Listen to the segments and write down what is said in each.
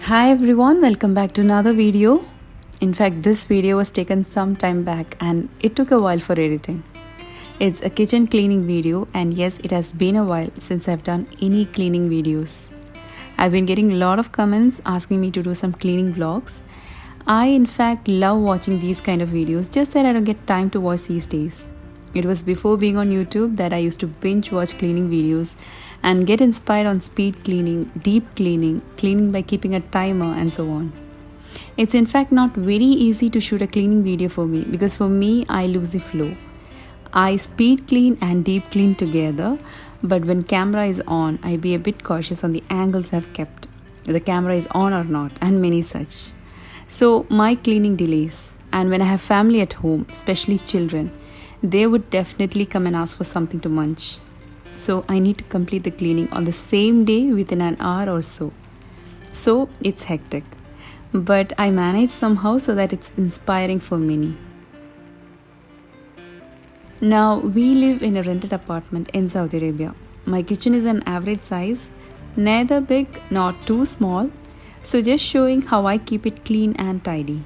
Hi everyone, welcome back to another video. In fact, this video was taken some time back and it took a while for editing. It's a kitchen cleaning video, and yes, it has been a while since I've done any cleaning videos. I've been getting a lot of comments asking me to do some cleaning vlogs. I in fact love watching these kind of videos, just that I don't get time to watch these days. It was before being on YouTube that I used to binge watch cleaning videos and get inspired on speed cleaning, deep cleaning, cleaning by keeping a timer, and so on. It's in fact not very easy to shoot a cleaning video for me, because for me, I lose the flow. I speed clean and deep clean together, but when camera is on, I be a bit cautious on the angles I've kept, the camera is on or not, and many such. So my cleaning delays, and when I have family at home, especially children, they would definitely come and ask for something to munch. So I need to complete the cleaning on the same day within an hour or so. So it's hectic, but I manage somehow so that it's inspiring for many. Now we live in a rented apartment in Saudi Arabia. My kitchen is an average size, neither big nor too small, so just showing how I keep it clean and tidy.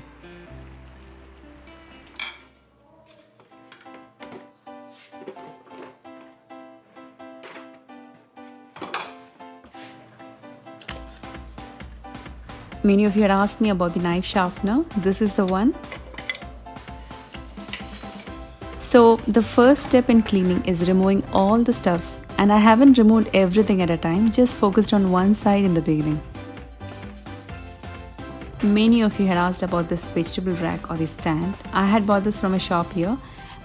Many of you had asked me about the knife sharpener. This is the one. So the first step in cleaning is removing all the stuffs, and I haven't removed everything at a time, just focused on one side in the beginning. Many of you had asked about this vegetable rack or the stand. I had bought this from a shop here,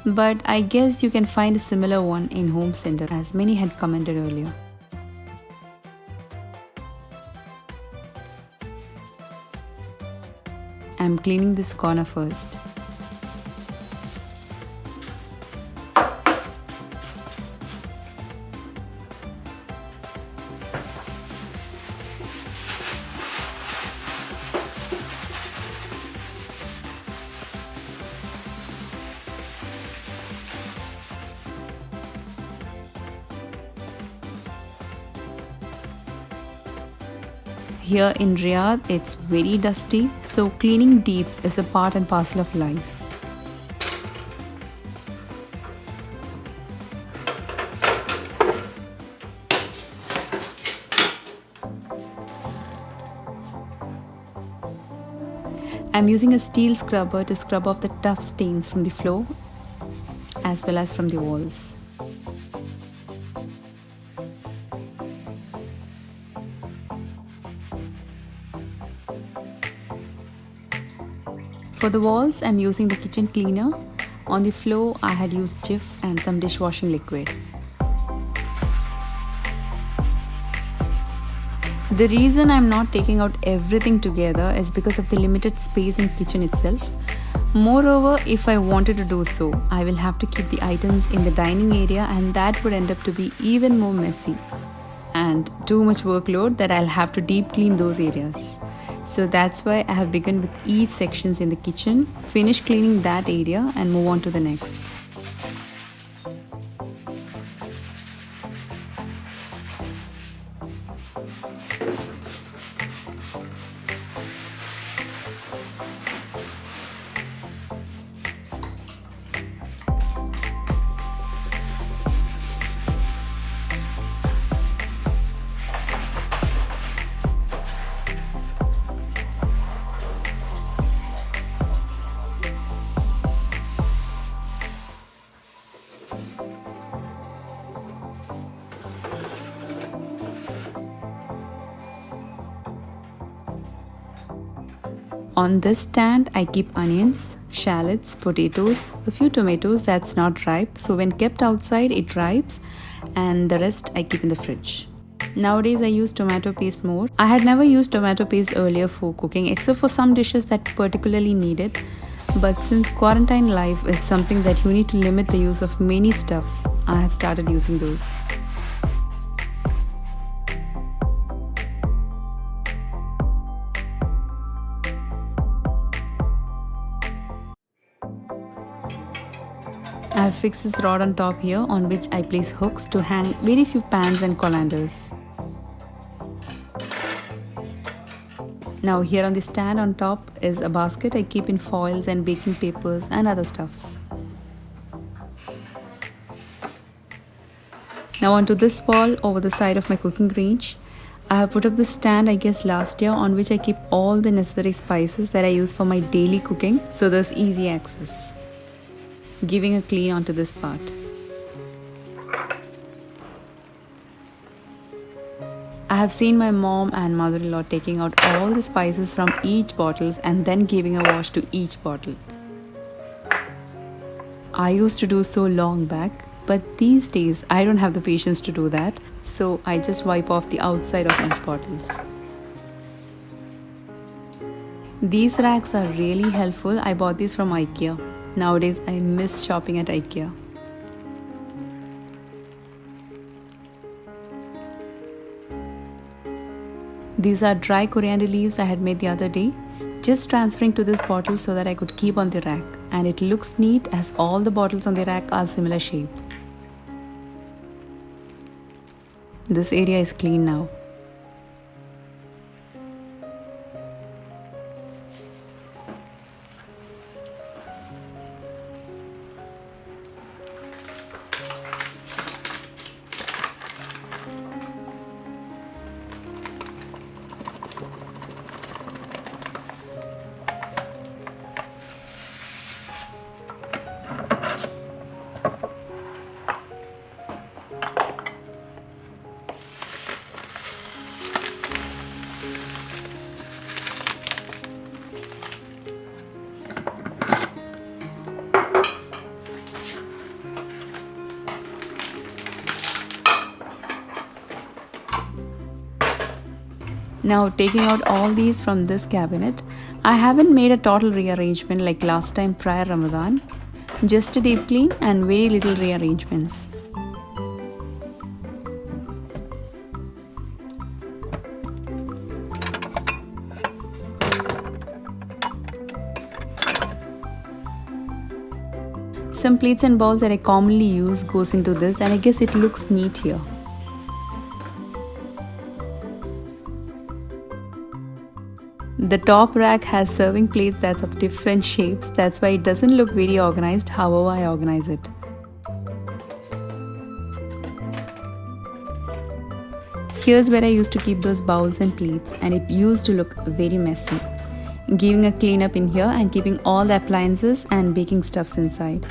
but I guess you can find a similar one in home center, as many had commented earlier. I'm cleaning this corner first. Here in Riyadh, it's very dusty, so cleaning deep is a part and parcel of life. I'm using a steel scrubber to scrub off the tough stains from the floor as well as from the walls. For the walls, I'm using the kitchen cleaner. On the floor, I had used Jif and some dishwashing liquid. The reason I'm not taking out everything together is because of the limited space in kitchen itself. Moreover, if I wanted to do so, I will have to keep the items in the dining area, and that would end up to be even more messy and too much workload that I'll have to deep clean those areas. So that's why I have begun with each sections in the kitchen, finish cleaning that area and move on to the next. On this stand, I keep onions, shallots, potatoes, a few tomatoes that's not ripe, so when kept outside it ripes, and the rest I keep in the fridge. Nowadays I use tomato paste more. I had never used tomato paste earlier for cooking, except for some dishes that particularly need it. But since quarantine life is something that you need to limit the use of many stuffs, I have started using those. I have fixed this rod on top here, on which I place hooks to hang very few pans and colanders. Now here on the stand on top is a basket I keep in foils and baking papers and other stuffs. Now onto this wall over the side of my cooking range, I have put up this stand I guess last year, on which I keep all the necessary spices that I use for my daily cooking, so there's easy access. Giving a clean onto this part. I have seen my mom and mother-in-law taking out all the spices from each bottles and then giving a wash to each bottle. I used to do so long back, but these days I don't have the patience to do that, so I just wipe off the outside of each bottles. These racks are really helpful. I bought these from IKEA. Nowadays I miss shopping at IKEA. These are dry coriander leaves I had made the other day, just transferring to this bottle so that I could keep on the rack, and it looks neat as all the bottles on the rack are similar shape. This area is clean now. Now taking out all these from this cabinet, I haven't made a total rearrangement like last time prior Ramadan, just a deep clean and very little rearrangements. Some plates and bowls that I commonly use goes into this, and I guess it looks neat here. The top rack has serving plates that's of different shapes, that's why it doesn't look very organized, however I organize it. Here's where I used to keep those bowls and plates, and it used to look very messy. Giving a clean up in here and keeping all the appliances and baking stuffs inside.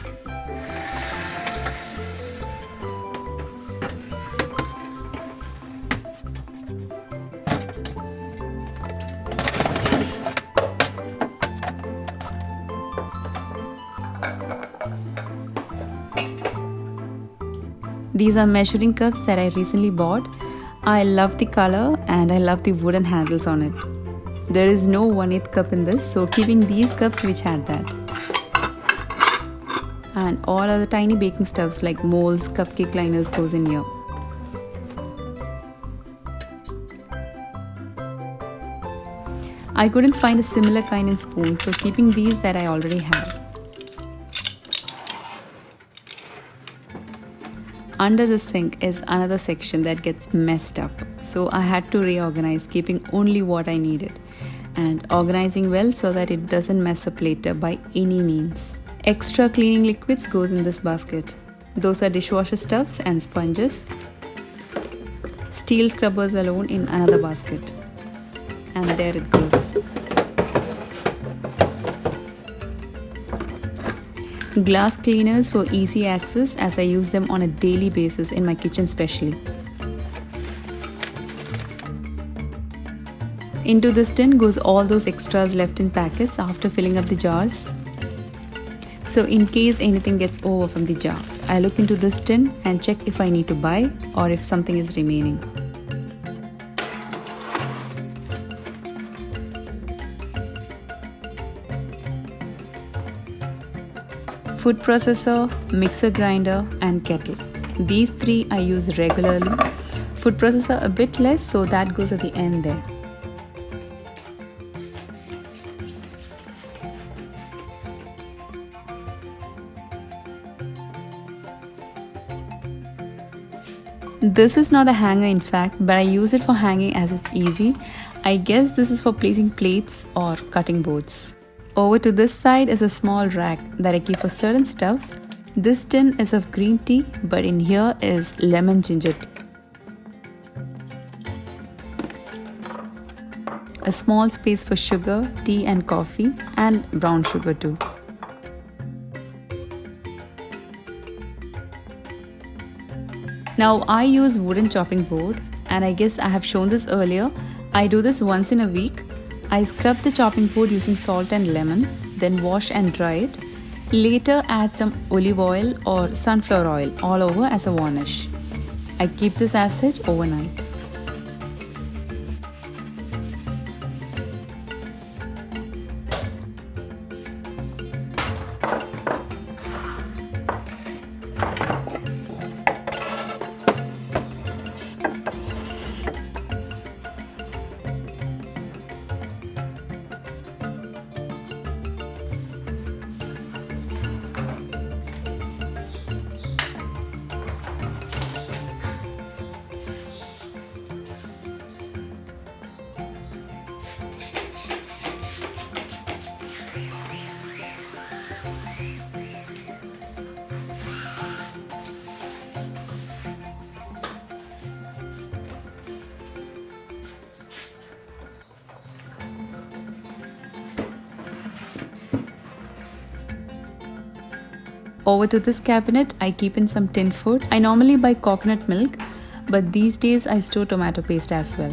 These are measuring cups that I recently bought. I love the color and I love the wooden handles on it. There is no 1/8 cup in this, so keeping these cups which had that. And all other tiny baking stuffs like molds, cupcake liners goes in here. I couldn't find a similar kind in spoons, so keeping these that I already have. Under the sink is another section that gets messed up, so I had to reorganize, keeping only what I needed and organizing well so that it doesn't mess up later by any means. Extra cleaning liquids goes in this basket. Those are dishwasher stuffs and sponges. Steel scrubbers alone in another basket. And there it goes. Glass cleaners for easy access, as I use them on a daily basis in my kitchen especially. Into this tin goes all those extras left in packets after filling up the jars. So in case anything gets over from the jar, I look into this tin and check if I need to buy or if something is remaining. Food processor, mixer grinder and kettle. These three I use regularly. Food processor a bit less, so that goes at the end there. This is not a hanger in fact, but I use it for hanging as it's easy. I guess this is for placing plates or cutting boards. Over to this side is a small rack that I keep for certain stuffs. This tin is of green tea, but in here is lemon ginger tea. A small space for sugar, tea and coffee, and brown sugar too. Now I use wooden chopping board, and I guess I have shown this earlier. I do this once in a week. I scrub the chopping board using salt and lemon, then wash and dry it. Later add some olive oil or sunflower oil all over as a varnish. I keep this as such overnight. Over to this cabinet, I keep in some tin food. I normally buy coconut milk, but these days I store tomato paste as well.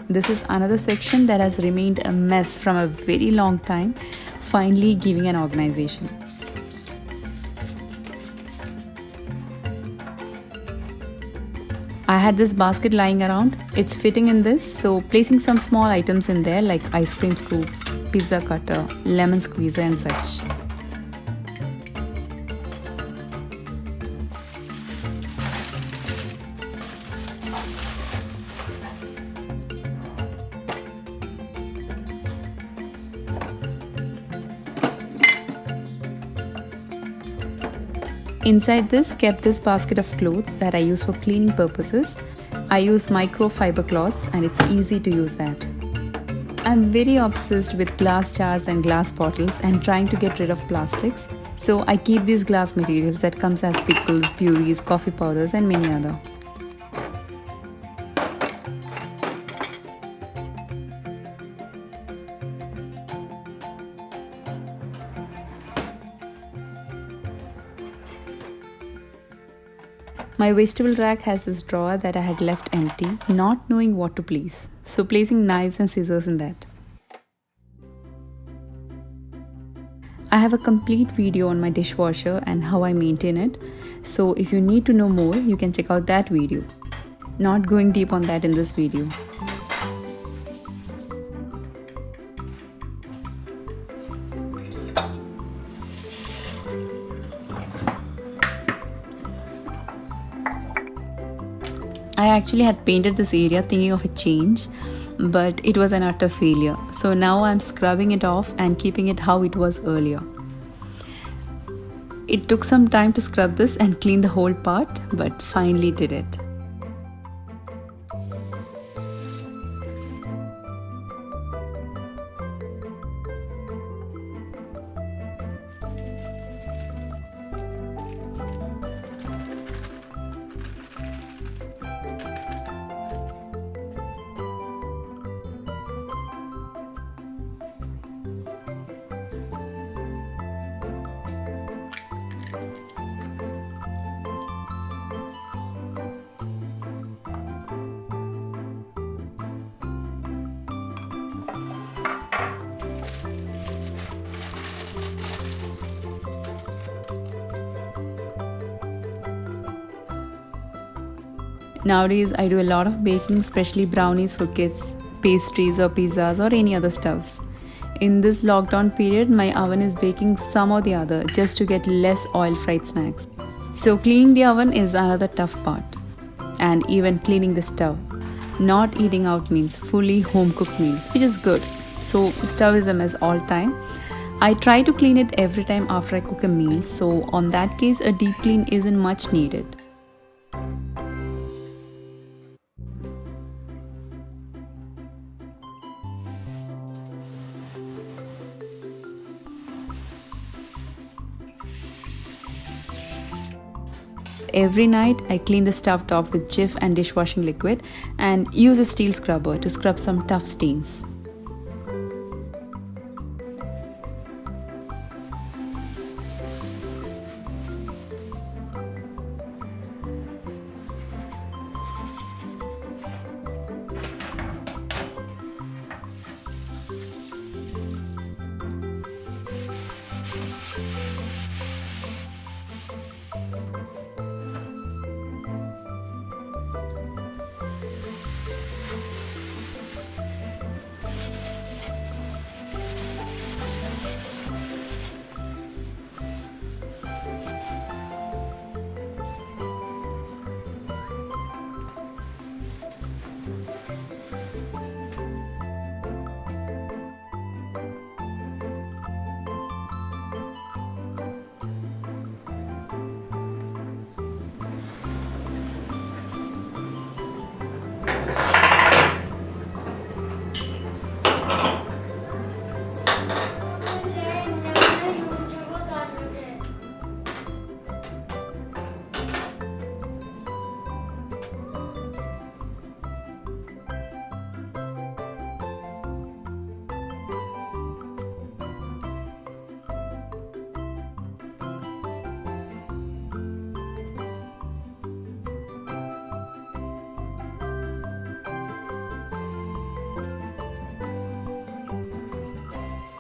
This is another section that has remained a mess from a very long time, finally giving an organization. I had this basket lying around. It's fitting in this, so placing some small items in there like ice cream scoops, pizza cutter, lemon squeezer and such. Inside this kept this basket of clothes that I use for cleaning purposes. I use microfiber cloths and it's easy to use that. I'm very obsessed with glass jars and glass bottles and trying to get rid of plastics. So I keep these glass materials that comes as pickles, purees, coffee powders and many other. My vegetable rack has this drawer that I had left empty, not knowing what to place. So placing knives and scissors in that. I have a complete video on my dishwasher and how I maintain it. So if you need to know more, you can check out that video. Not going deep on that in this video. I actually had painted this area thinking of a change, but it was an utter failure. So now I'm scrubbing it off and keeping it how it was earlier. It took some time to scrub this and clean the whole part, but finally did it. Nowadays, I do a lot of baking, especially brownies for kids, pastries or pizzas or any other stuffs. In this lockdown period, my oven is baking some or the other just to get less oil-fried snacks. So cleaning the oven is another tough part. And even cleaning the stove. Not eating out means fully home-cooked meals, which is good. So stove is a mess all time. I try to clean it every time after I cook a meal, so on that case, a deep clean isn't much needed. Every night, I clean the stove top with Jif and dishwashing liquid and use a steel scrubber to scrub some tough stains.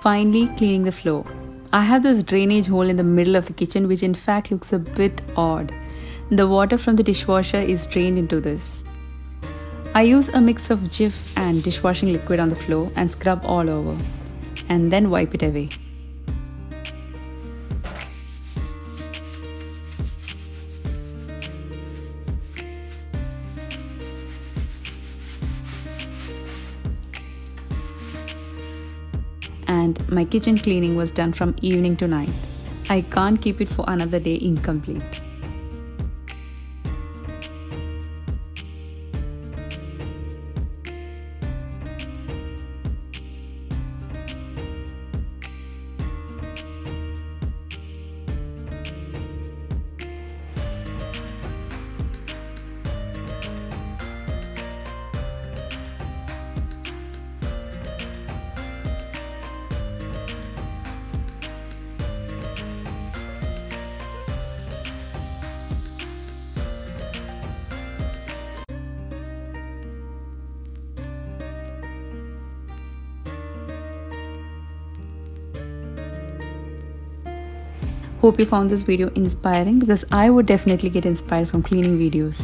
Finally, cleaning the floor. I have this drainage hole in the middle of the kitchen which in fact looks a bit odd. The water from the dishwasher is drained into this. I use a mix of Jif and dishwashing liquid on the floor and scrub all over, and then wipe it away. And my kitchen cleaning was done from evening to night. I can't keep it for another day incomplete. Hope you found this video inspiring because I would definitely get inspired from cleaning videos.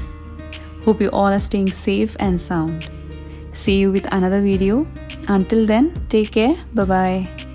Hope you all are staying safe and sound. See you with another video. Until then, take care. Bye-bye.